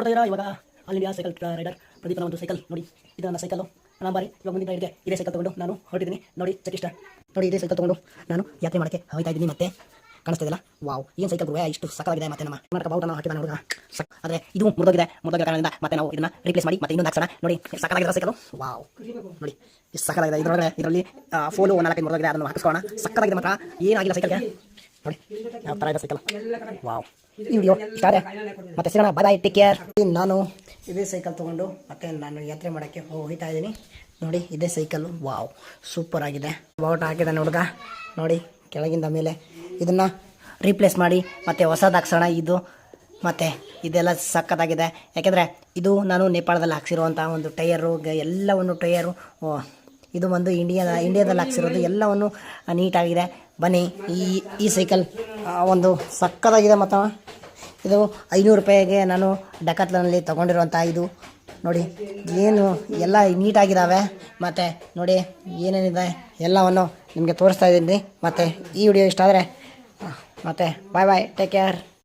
ನೋಡ್ತಾ ಇದ್ದೀರಾ ಇವಾಗ ಆಲ್ ಇಂಡಿಯಾ ಸೈಕಲ್ ರೈಡರ್ ಪ್ರದೀಪನ ಒಂದು ಸೈಕಲ್ ನೋಡಿ. ಇದು ನನ್ನ ಸೈಕಲ್ ಬಾರಿ ಇವಾಗ ಮುಂದಿನ ರೈಡ್ಗೆ ಇದೇ ಸೈಕಲ್ ತೊಗೊಂಡು ನಾನು ಹೊರಟಿದ್ದೀನಿ ನೋಡಿ. ಚೆಕ್ ನೋಡಿ, ಇದೇ ಸೈಕಲ್ ತೊಗೊಂಡು ನಾನು ಯಾತ್ರೆ ಮಾಡೋಕ್ಕೆ ಹೋಗ್ತಾ ಇದ್ದೀನಿ. ಮತ್ತೆ ಕಾಣಿಸ್ತಾ ಇದೆಯಲ್ಲ, ವಾವ್, ಏನು ಸೈಕಲ್ ಗುರುವೆ, ಇಷ್ಟು ಸಕ್ಕತ್ತಾಗಿದೆ. ಮತ್ತೆ ನಮ್ಮ ಕರ್ನಾಟಕ ಬಾವುಟನ ಹಾಕಿದ ಹುಡುಗ ಆದರೆ ಇದು ಮುರಿದೋಗಿದೆ ಕಾರಣದಿಂದ ಮತ್ತೆ ನಾವು ಇದನ್ನ ರಿಪ್ಲೇಸ್ ಮಾಡಿ ಮತ್ತೆ ಇನ್ನೊಂದು ಹಾಕ್ಸೋಣ. ನೋಡಿ ಸಕ್ಕತ್ತಾಗಿದೆ ಸೈಕಲ್, ವಾವ್ ನೋಡಿ ಎಷ್ಟು ಸಕ್ಕತ್ತಾಗಿದೆ. ಇದರಲ್ಲಿ ಫೋಲು 4 ಮುರಿದೋಗಿದೆ, ಅದನ್ನು ಹಾಕಿಸ್ಕೊಳ್ಳೋಣ. ಸಕ್ಕತ್ತಾಗಿದೆ ಮಾತ್ರ, ಏನಾಗಿಲ್ಲ ಸೈಕಲ್ಗೆ ನೋಡಿ ಯಾವ ಥರ ಇದೆ ಸೈಕಲ್, ವಾವ್. ಈ ವಿಡಿಯೋ ಇಷ್ಟ ಆದರೆ ಮತ್ತೆ ಸಿಗೋಣ, ಬಾಯ್, ಟೇಕ್ ಕೇರ್. ನಾನು ಇದೇ ಸೈಕಲ್ ತೊಗೊಂಡು ಮತ್ತೆ ನಾನು ಯಾತ್ರೆ ಮಾಡೋಕ್ಕೆ ಹೋಗ್ತಾ ಇದ್ದೀನಿ ನೋಡಿ. ಇದೇ ಸೈಕಲ್, ವಾವ್, ಸೂಪರ್ ಆಗಿದೆ. ಬಾವುಟ ಹಾಕಿದ್ದಾನೆ ಹುಡುಗ ನೋಡಿ ಕೆಳಗಿಂದ ಮೇಲೆ. ಇದನ್ನು ರೀಪ್ಲೇಸ್ ಮಾಡಿ ಮತ್ತೆ ಹೊಸದು ಹಾಕ್ಸೋಣ. ಇದು ಮತ್ತು ಇದೆಲ್ಲ ಸಕ್ಕತ್ತಾಗಿದೆ, ಯಾಕೆಂದರೆ ಇದು ನಾನು ನೇಪಾಳದಲ್ಲಿ ಹಾಕ್ಸಿರುವಂಥ ಒಂದು ಟೈರು, ಎಲ್ಲವನ್ನು ಟೈರು ಇದು ಒಂದು ಇಂಡಿಯಾದಲ್ಲಿ ಹಾಕ್ಸಿರೋದು, ಎಲ್ಲವನ್ನು ನೀಟಾಗಿದೆ. ಬನ್ನಿ, ಈ ಸೈಕಲ್ ಒಂದು ಸಕ್ಕತ್ತಾಗಿದೆ. ಮತ್ತು ಇದು 500 ರೂಪಾಯಿಗೆ ನಾನು ಡೆಕಾತ್ಲನಲ್ಲಿ ತೊಗೊಂಡಿರುವಂಥ ಇದು ನೋಡಿ. ಏನು ಎಲ್ಲ ನೀಟಾಗಿದ್ದಾವೆ. ಮತ್ತು ನೋಡಿ ಏನೇನಿದೆ ಎಲ್ಲವನ್ನು ನಿಮಗೆ ತೋರಿಸ್ತಾ ಇದ್ದೀನಿ. ಮತ್ತು ಈ ವಿಡಿಯೋ ಇಷ್ಟ ಆದರೆ ಮತ್ತೆ ಬಾಯ್, ಟೇಕ್ ಕೇರ್.